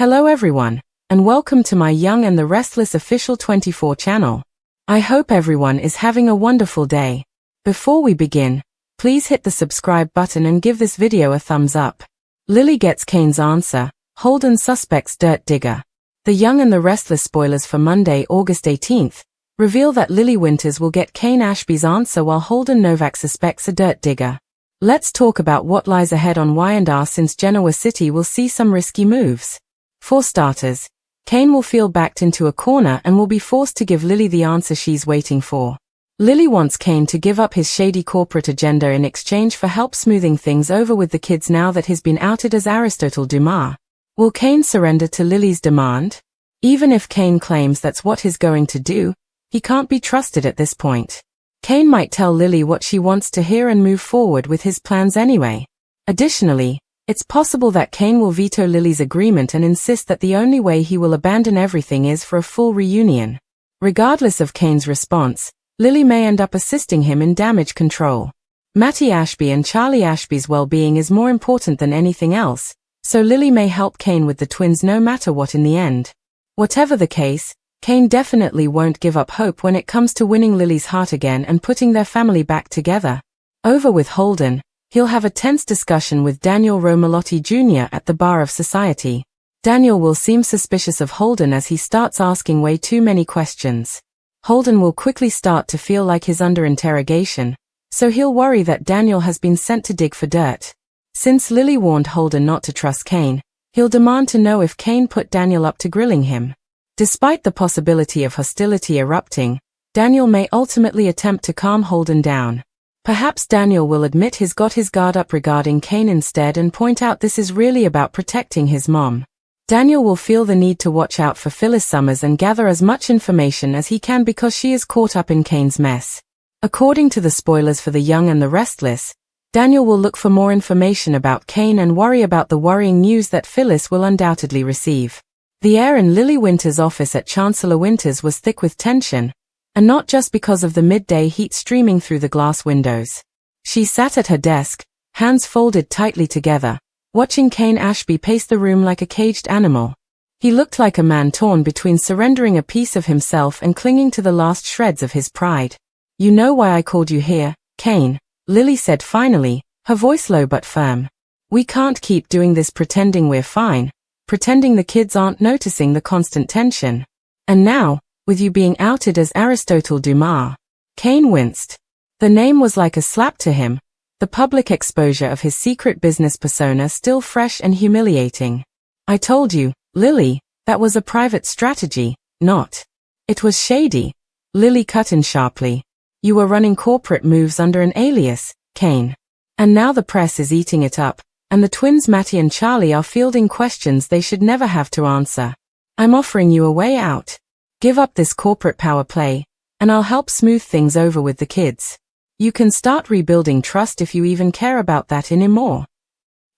Hello everyone, and welcome to my Young and the Restless official 24 channel. I hope everyone is having a wonderful day. Before we begin, please hit the subscribe button and give this video a thumbs up. Lily gets Kane's answer. Holden suspects dirt digger. The Young and the Restless spoilers for Monday, August 18th, reveal that Lily Winters will get Kane Ashby's answer while Holden Novak suspects a dirt digger. Let's talk about what lies ahead on Y&R since Genoa City will see some risky moves. For starters, Kane will feel backed into a corner and will be forced to give Lily the answer she's waiting for. Lily wants Kane to give up his shady corporate agenda in exchange for help smoothing things over with the kids now that he's been outed as Aristotle Dumas. Will Kane surrender to Lily's demand? Even if Kane claims that's what he's going to do, he can't be trusted at this point. Kane might tell Lily what she wants to hear and move forward with his plans anyway. Additionally, it's possible that Kane will veto Lily's agreement and insist that the only way he will abandon everything is for a full reunion. Regardless of Kane's response, Lily may end up assisting him in damage control. Matty Ashby and Charlie Ashby's well-being is more important than anything else, so Lily may help Kane with the twins no matter what in the end. Whatever the case, Kane definitely won't give up hope when it comes to winning Lily's heart again and putting their family back together. Over with Holden, he'll have a tense discussion with Daniel Romalotti Jr. at the bar of society. Daniel will seem suspicious of Holden as he starts asking way too many questions. Holden will quickly start to feel like he's under interrogation, so he'll worry that Daniel has been sent to dig for dirt. Since Lily warned Holden not to trust Kane, he'll demand to know if Kane put Daniel up to grilling him. Despite the possibility of hostility erupting, Daniel may ultimately attempt to calm Holden down. Perhaps Daniel will admit he's got his guard up regarding Kane instead and point out this is really about protecting his mom. Daniel will feel the need to watch out for Phyllis Summers and gather as much information as he can because she is caught up in Kane's mess. According to the spoilers for The Young and the Restless, Daniel will look for more information about Kane and worry about the worrying news that Phyllis will undoubtedly receive. The air in Lily Winters' office at Chancellor Winters was thick with tension, and not just because of the midday heat streaming through the glass windows. She sat at her desk, hands folded tightly together, watching Kane Ashby pace the room like a caged animal. He looked like a man torn between surrendering a piece of himself and clinging to the last shreds of his pride. "You know why I called you here, Kane," Lily said finally, her voice low but firm. "We can't keep doing this pretending we're fine. Pretending the kids aren't noticing the constant tension. And now, with you being outed as Aristotle Dumas." Kane winced. The name was like a slap to him, the public exposure of his secret business persona still fresh and humiliating. "I told you, Lily, that was a private strategy, not. It was shady," Lily cut in sharply. "You were running corporate moves under an alias, Kane. And now the press is eating it up. And the twins Matty and Charlie are fielding questions they should never have to answer. I'm offering you a way out. Give up this corporate power play, and I'll help smooth things over with the kids. You can start rebuilding trust if you even care about that anymore."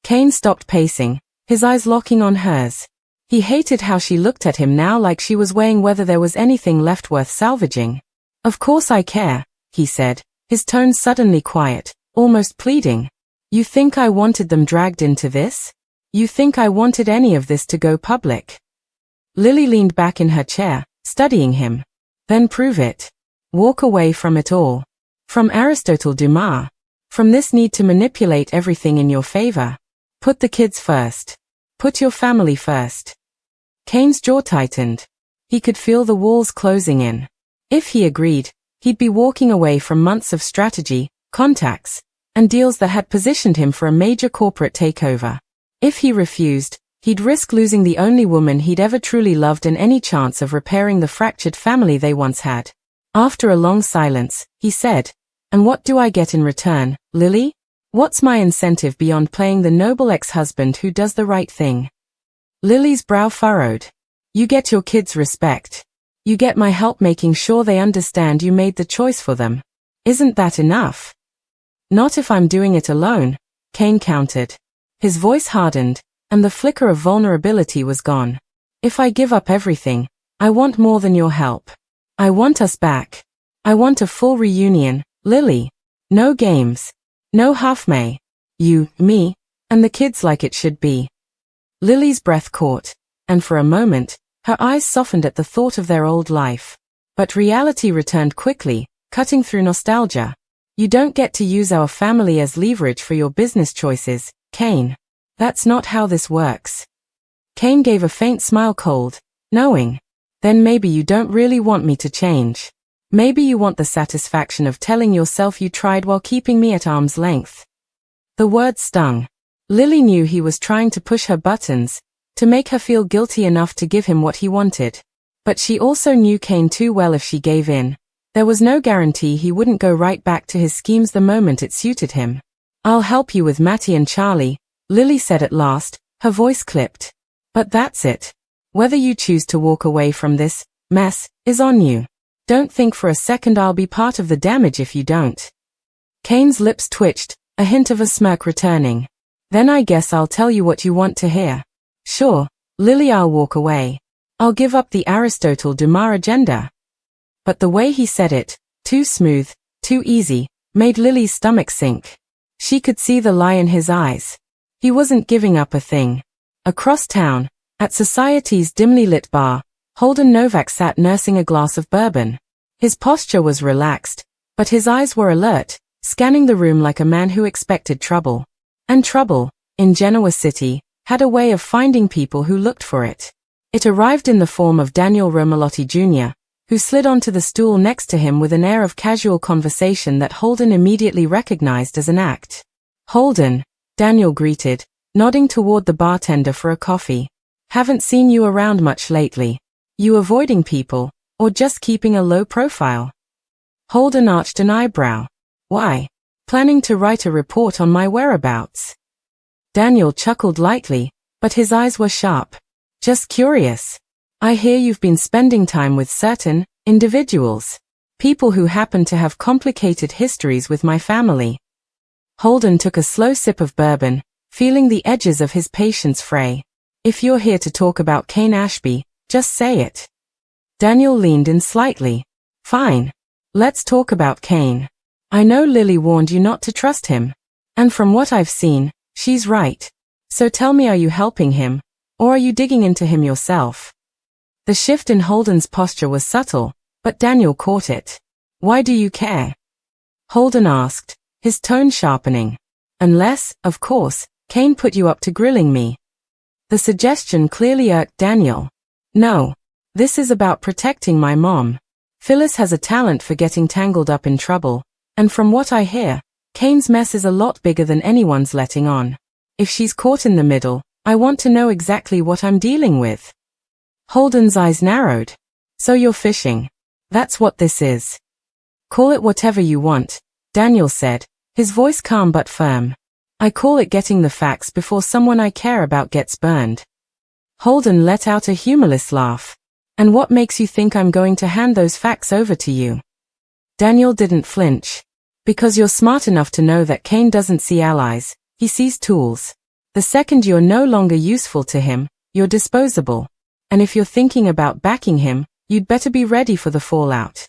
Kane stopped pacing, his eyes locking on hers. He hated how she looked at him now like she was weighing whether there was anything left worth salvaging. "Of course I care," he said, his tone suddenly quiet, almost pleading. "You think I wanted them dragged into this? You think I wanted any of this to go public?" Lily leaned back in her chair, studying him. "Then prove it. Walk away from it all. From Aristotle Dumas. From this need to manipulate everything in your favor. Put the kids first. Put your family first." Kane's jaw tightened. He could feel the walls closing in. If he agreed, he'd be walking away from months of strategy, contacts, and deals that had positioned him for a major corporate takeover. If he refused, he'd risk losing the only woman he'd ever truly loved and any chance of repairing the fractured family they once had. After a long silence, he said, "And what do I get in return, Lily? What's my incentive beyond playing the noble ex-husband who does the right thing?" Lily's brow furrowed. "You get your kids' respect. You get my help making sure they understand you made the choice for them. Isn't that enough?" "Not if I'm doing it alone," Kane countered. His voice hardened, and the flicker of vulnerability was gone. "If I give up everything, I want more than your help. I want us back. I want a full reunion, Lily. No games. No half-may. You, me, and the kids like it should be." Lily's breath caught. and for a moment, her eyes softened at the thought of their old life. But reality returned quickly, cutting through nostalgia. You don't get to use our family as leverage for your business choices, Kane. That's not how this works. Kane gave a faint smile, cold, knowing. Then maybe you don't really want me to change. Maybe you want the satisfaction of telling yourself you tried while keeping me at arm's length. The words stung. Lily knew he was trying to push her buttons, to make her feel guilty enough to give him what he wanted. But she also knew Kane too well. If she gave in, there was no guarantee he wouldn't go right back to his schemes the moment it suited him. I'll help you with Matty and Charlie, Lily said at last, her voice clipped. But that's it. Whether you choose to walk away from this mess is on you. Don't think for a second I'll be part of the damage if you don't. Kane's lips twitched, a hint of a smirk returning. Then I guess I'll tell you what you want to hear. Sure, Lily, I'll walk away. I'll give up the Aristotle Dumas agenda. But the way he said it, too smooth, too easy, made Lily's stomach sink. She could see the lie in his eyes. He wasn't giving up a thing. Across town, at society's dimly lit bar, Holden Novak sat nursing a glass of bourbon. His posture was relaxed, but his eyes were alert, scanning the room like a man who expected trouble. And trouble, in Genoa City, had a way of finding people who looked for it. It arrived in the form of Daniel Romalotti Jr., who slid onto the stool next to him with an air of casual conversation that Holden immediately recognized as an act. Holden, Daniel greeted, nodding toward the bartender for a coffee. Haven't seen you around much lately. You avoiding people, or just keeping a low profile? Holden arched an eyebrow. Why? Planning to write a report on my whereabouts? Daniel chuckled lightly, but his eyes were sharp. Just curious. I hear you've been spending time with certain individuals. People who happen to have complicated histories with my family. Holden took a slow sip of bourbon, feeling the edges of his patience fray. If you're here to talk about Kane Ashby, just say it. Daniel leaned in slightly. Fine. Let's talk about Kane. I know Lily warned you not to trust him. And from what I've seen, she's right. So tell me, are you helping him, or are you digging into him yourself? The shift in Holden's posture was subtle, but Daniel caught it. Why do you care? Holden asked, his tone sharpening. Unless, of course, Kane put you up to grilling me. The suggestion clearly irked Daniel. No. This is about protecting my mom. Phyllis has a talent for getting tangled up in trouble, and from what I hear, Kane's mess is a lot bigger than anyone's letting on. If she's caught in the middle, I want to know exactly what I'm dealing with. Holden's eyes narrowed. So you're fishing. That's what this is. Call it whatever you want, Daniel said, his voice calm but firm. I call it getting the facts before someone I care about gets burned. Holden let out a humorless laugh. And what makes you think I'm going to hand those facts over to you? Daniel didn't flinch. Because you're smart enough to know that Kane doesn't see allies, he sees tools. The second you're no longer useful to him, you're disposable. And if you're thinking about backing him, you'd better be ready for the fallout.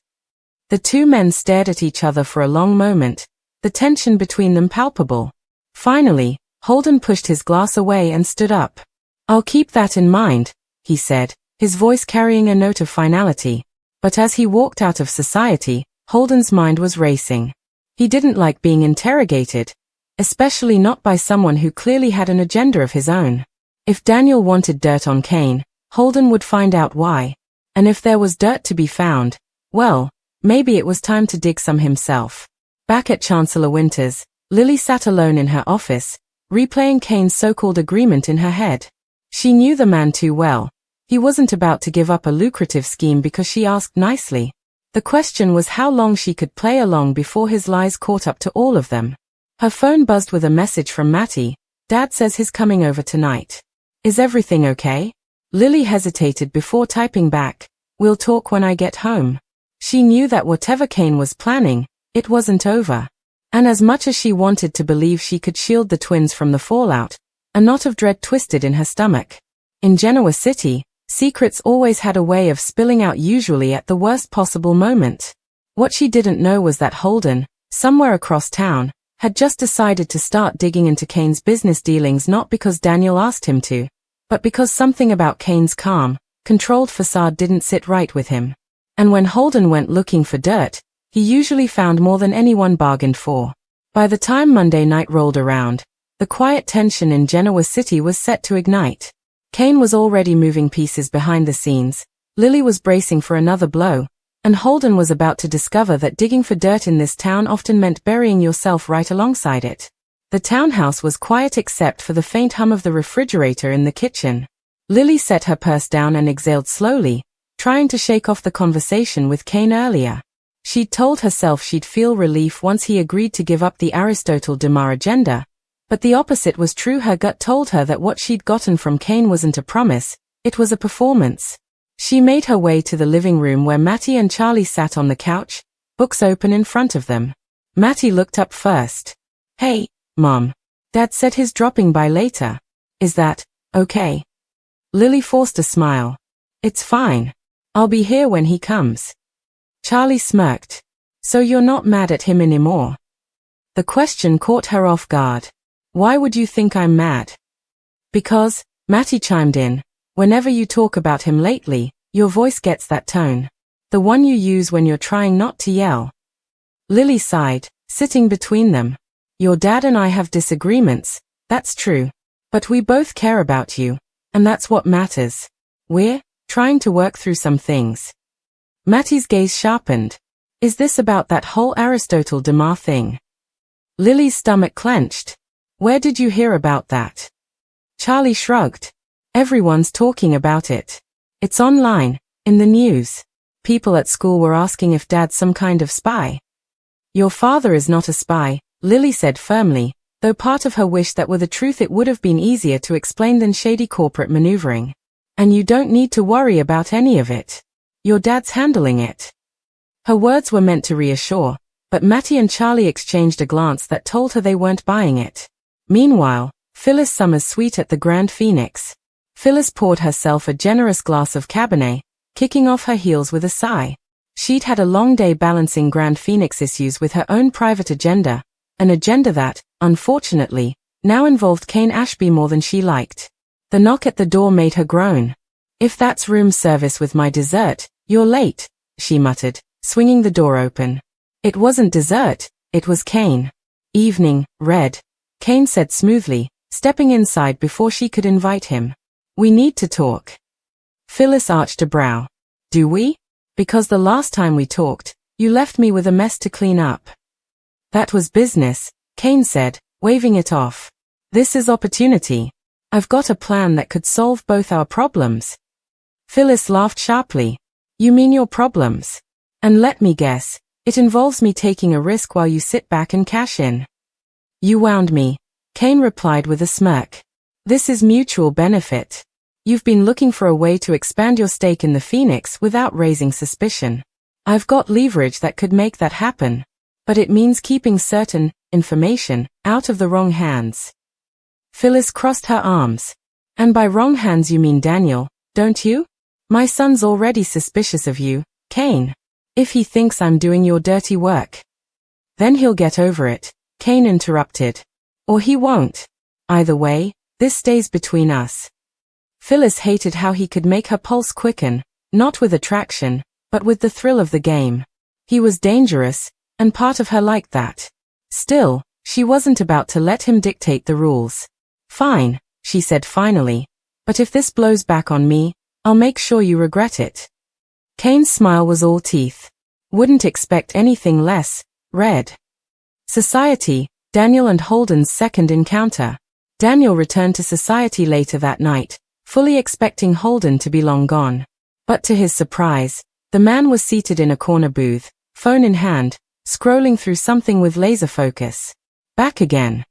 The two men stared at each other for a long moment, the tension between them palpable. Finally, Holden pushed his glass away and stood up. I'll keep that in mind, he said, his voice carrying a note of finality. But as he walked out of society, Holden's mind was racing. He didn't like being interrogated, especially not by someone who clearly had an agenda of his own. If Daniel wanted dirt on Kane, Holden would find out why. And if there was dirt to be found, well, maybe it was time to dig some himself. Back at Chancellor Winter's, Lily sat alone in her office, replaying Kane's so-called agreement in her head. She knew the man too well. He wasn't about to give up a lucrative scheme because she asked nicely. The question was how long she could play along before his lies caught up to all of them. Her phone buzzed with a message from Matty. Dad says he's coming over tonight. Is everything okay? Lily hesitated before typing back, we'll talk when I get home. She knew that whatever Kane was planning, it wasn't over. And as much as she wanted to believe she could shield the twins from the fallout, a knot of dread twisted in her stomach. In Genoa City, secrets always had a way of spilling out, usually at the worst possible moment. What she didn't know was that Holden, somewhere across town, had just decided to start digging into Kane's business dealings, not because Daniel asked him to, But because something about Kane's calm, controlled facade didn't sit right with him. And when Holden went looking for dirt, he usually found more than anyone bargained for. By the time Monday night rolled around, the quiet tension in Genoa City was set to ignite. Kane was already moving pieces behind the scenes, Lily was bracing for another blow, and Holden was about to discover that digging for dirt in this town often meant burying yourself right alongside it. The townhouse was quiet except for the faint hum of the refrigerator in the kitchen. Lily set her purse down and exhaled slowly, trying to shake off the conversation with Kane earlier. She'd told herself she'd feel relief once he agreed to give up the Aristotle Dumas agenda, but the opposite was true. Her gut told her that what she'd gotten from Kane wasn't a promise, it was a performance. She made her way to the living room where Matty and Charlie sat on the couch, books open in front of them. Matty looked up first. "Hey, Mom. Dad said he's dropping by later. Is that okay?" Lily forced a smile. "It's fine. I'll be here when he comes." Charlie smirked. "So you're not mad at him anymore?" The question caught her off guard. "Why would you think I'm mad?" "Because," Matty chimed in, "whenever you talk about him lately, your voice gets that tone. The one you use when you're trying not to yell." Lily sighed, sitting between them. "Your dad and I have disagreements, that's true. But we both care about you, and that's what matters. We're trying to work through some things." Matty's gaze sharpened. "Is this about that whole Aristotle Dumas thing?" Lily's stomach clenched. "Where did you hear about that?" Charlie shrugged. "Everyone's talking about it. It's online, in the news. People at school were asking if Dad's some kind of spy." "Your father is not a spy," Lily said firmly, though part of her wished that were the truth it would have been easier to explain than shady corporate maneuvering. "And you don't need to worry about any of it. Your dad's handling it." Her words were meant to reassure, but Matty and Charlie exchanged a glance that told her they weren't buying it. Meanwhile, Phyllis summer's suite at the Grand Phoenix. Phyllis poured herself a generous glass of Cabernet, kicking off her heels with a sigh. She'd had a long day balancing Grand Phoenix issues with her own private agenda, an agenda that, unfortunately, now involved Kane Ashby more than she liked. The knock at the door made her groan. "If that's room service with my dessert, you're late," she muttered, swinging the door open. It wasn't dessert, it was Kane. "Evening, Red," Kane said smoothly, stepping inside before she could invite him. "We need to talk." Phyllis arched a brow. "Do we? Because the last time we talked, you left me with a mess to clean up." "That was business," Kane said, waving it off. "This is opportunity. I've got a plan that could solve both our problems." Phyllis laughed sharply. "You mean your problems? And let me guess, it involves me taking a risk while you sit back and cash in." "You wound me," Kane replied with a smirk. "This is mutual benefit. You've been looking for a way to expand your stake in the Phoenix without raising suspicion. I've got leverage that could make that happen. But it means keeping certain information out of the wrong hands." Phyllis crossed her arms. "And by wrong hands you mean Daniel, don't you? My son's already suspicious of you, Kane. If he thinks I'm doing your dirty work." "Then he'll get over it," Kane interrupted. "Or he won't. Either way, this stays between us." Phyllis hated how he could make her pulse quicken, not with attraction, but with the thrill of the game. He was dangerous, and part of her liked that. Still, she wasn't about to let him dictate the rules. "Fine," she said finally, "but if this blows back on me, I'll make sure you regret it." Kane's smile was all teeth. "Wouldn't expect anything less, Red." Society, Daniel and Holden's second encounter. Daniel returned to society later that night, fully expecting Holden to be long gone. But to his surprise, the man was seated in a corner booth, phone in hand, scrolling through something with laser focus. "Back again?"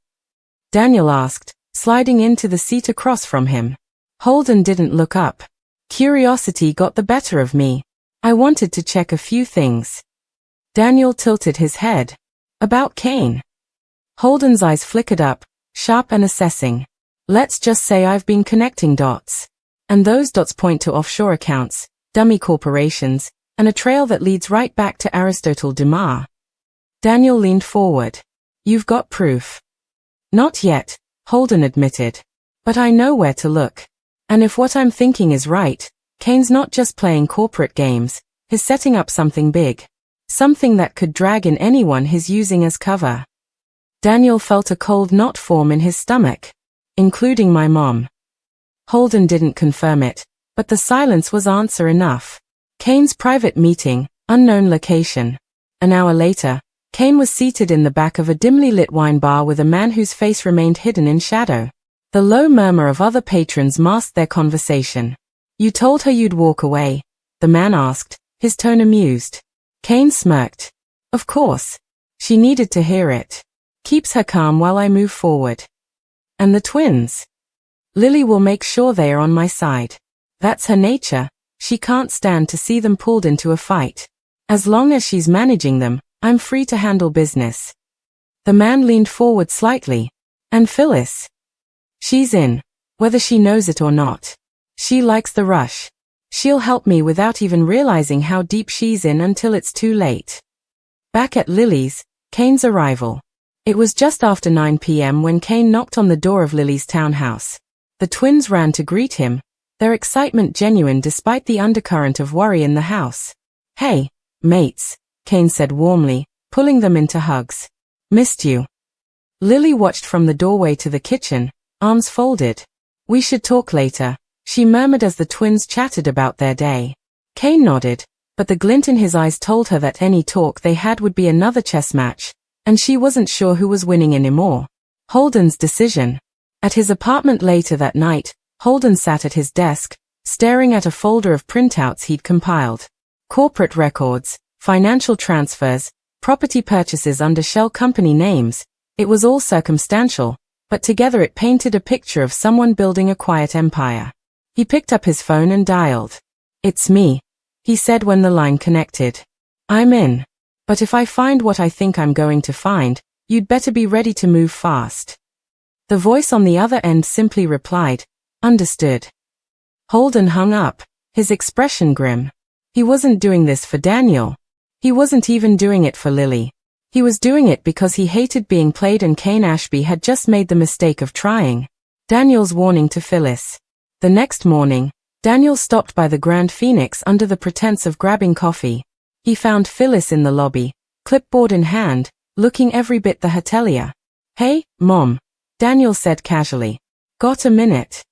Daniel asked, sliding into the seat across from him. Holden didn't look up. "Curiosity got the better of me. I wanted to check a few things." Daniel tilted his head. "About Kane?" Holden's eyes flickered up, sharp and assessing. "Let's just say I've been connecting dots. And those dots point to offshore accounts, dummy corporations, and a trail that leads right back to Aristotle Dumas." Daniel leaned forward. "You've got proof?" "Not yet," Holden admitted. "But I know where to look." And if what I'm thinking is right, Kane's not just playing corporate games, he's setting up something big. Something that could drag in anyone he's using as cover. Daniel felt a cold knot form in his stomach. Including my mom. Holden didn't confirm it, but the silence was answer enough. Kane's private meeting, unknown location. An hour later, Kane was seated in the back of a dimly lit wine bar with a man whose face remained hidden in shadow. The low murmur of other patrons masked their conversation. "You told her you'd walk away?" the man asked, his tone amused. Kane smirked. "Of course. She needed to hear it. Keeps her calm while I move forward. And the twins? Lily will make sure they are on my side. That's her nature. She can't stand to see them pulled into a fight. As long as she's managing them, I'm free to handle business." The man leaned forward slightly. "And Phyllis? She's in, whether she knows it or not. She likes the rush. She'll help me without even realizing how deep she's in until it's too late." Back at Lily's, Kane's arrival. It was just after 9 p.m. when Kane knocked on the door of Lily's townhouse. The twins ran to greet him, their excitement genuine despite the undercurrent of worry in the house. "Hey, mates," Kane said warmly, pulling them into hugs. "Missed you." Lily watched from the doorway to the kitchen, arms folded. "We should talk later," she murmured as the twins chatted about their day. Kane nodded, but the glint in his eyes told her that any talk they had would be another chess match, and she wasn't sure who was winning anymore. Holden's decision. At his apartment later that night, Holden sat at his desk, staring at a folder of printouts he'd compiled. Corporate records, financial transfers, property purchases under shell company names. It was all circumstantial, but together it painted a picture of someone building a quiet empire. He picked up his phone and dialed. "It's me," he said when the line connected. "I'm in. But if I find what I think I'm going to find, you'd better be ready to move fast." The voice on the other end simply replied, "Understood." Holden hung up, his expression grim. He wasn't doing this for Daniel. He wasn't even doing it for Lily. He was doing it because he hated being played, and Kane Ashby had just made the mistake of trying. Daniel's warning to Phyllis. The next morning, Daniel stopped by the Grand Phoenix under the pretense of grabbing coffee. He found Phyllis in the lobby, clipboard in hand, looking every bit the hotelier. "Hey, Mom," Daniel said casually. "Got a minute?"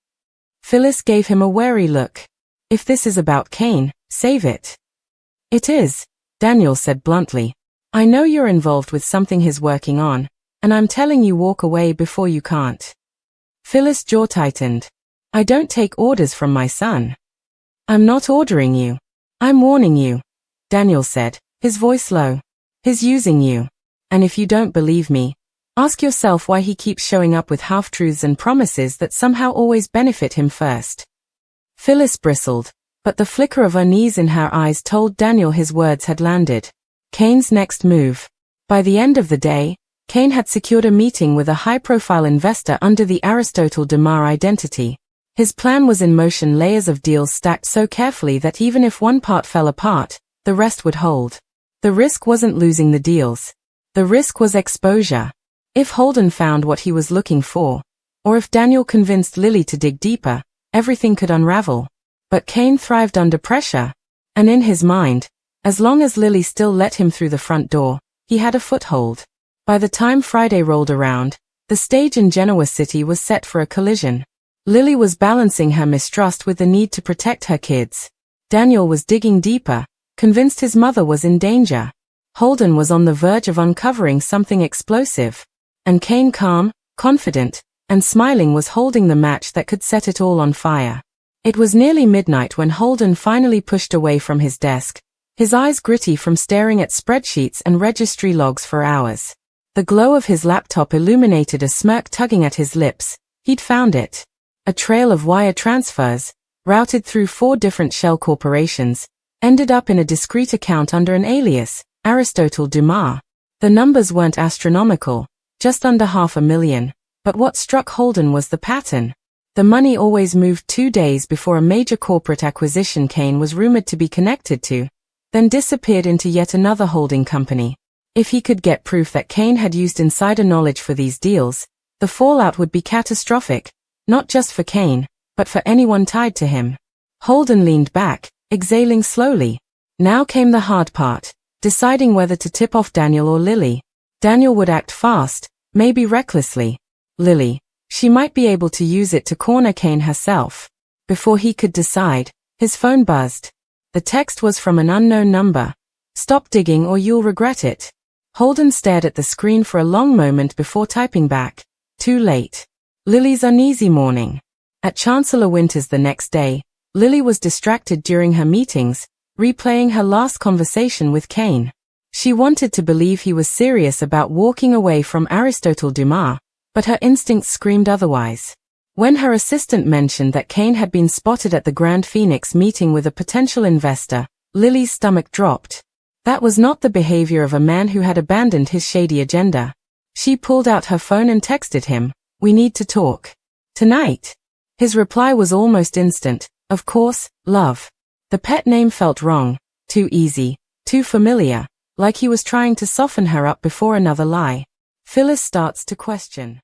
Phyllis gave him a wary look. "If this is about Kane, save it." "It is," Daniel said bluntly. "I know you're involved with something he's working on, and I'm telling you walk away before you can't." Phyllis' jaw tightened. "I don't take orders from my son." "I'm not ordering you. I'm warning you," Daniel said, his voice low. "He's using you. And if you don't believe me, ask yourself why he keeps showing up with half-truths and promises that somehow always benefit him first." Phyllis bristled, but the flicker of unease in her eyes told Daniel his words had landed. Kane's next move. By the end of the day, Kane had secured a meeting with a high-profile investor under the Aristotle Dumas identity. His plan was in motion, layers of deals stacked so carefully that even if one part fell apart, the rest would hold. The risk wasn't losing the deals. The risk was exposure. If Holden found what he was looking for, or if Daniel convinced Lily to dig deeper, everything could unravel. But Kane thrived under pressure. And in his mind, as long as Lily still let him through the front door, he had a foothold. By the time Friday rolled around, the stage in Genoa City was set for a collision. Lily was balancing her mistrust with the need to protect her kids. Daniel was digging deeper, convinced his mother was in danger. Holden was on the verge of uncovering something explosive. And Kane, calm, confident, and smiling, was holding the match that could set it all on fire. It was nearly midnight when Holden finally pushed away from his desk, his eyes gritty from staring at spreadsheets and registry logs for hours. The glow of his laptop illuminated a smirk tugging at his lips. He'd found it. A trail of wire transfers, routed through 4 different shell corporations, ended up in a discrete account under an alias, Aristotle Dumas. The numbers weren't astronomical, just under $500,000, but what struck Holden was the pattern. The money always moved 2 days before a major corporate acquisition Kane was rumored to be connected to, then disappeared into yet another holding company. If he could get proof that Kane had used insider knowledge for these deals, the fallout would be catastrophic, not just for Kane, but for anyone tied to him. Holden leaned back, exhaling slowly. Now came the hard part, deciding whether to tip off Daniel or Lily. Daniel would act fast, maybe recklessly. Lily, she might be able to use it to corner Kane herself. Before he could decide, his phone buzzed. The text was from an unknown number. "Stop digging or you'll regret it." Holden stared at the screen for a long moment before typing back. Too late. Lily's uneasy morning. At Chancellor Winter's the next day, Lily was distracted during her meetings, replaying her last conversation with Kane. She wanted to believe he was serious about walking away from Aristotle Dumas, but her instincts screamed otherwise. When her assistant mentioned that Kane had been spotted at the Grand Phoenix meeting with a potential investor, Lily's stomach dropped. That was not the behavior of a man who had abandoned his shady agenda. She pulled out her phone and texted him, "We need to talk. Tonight." His reply was almost instant. "Of course, love." The pet name felt wrong, too easy, too familiar, like he was trying to soften her up before another lie. Phyllis starts to question.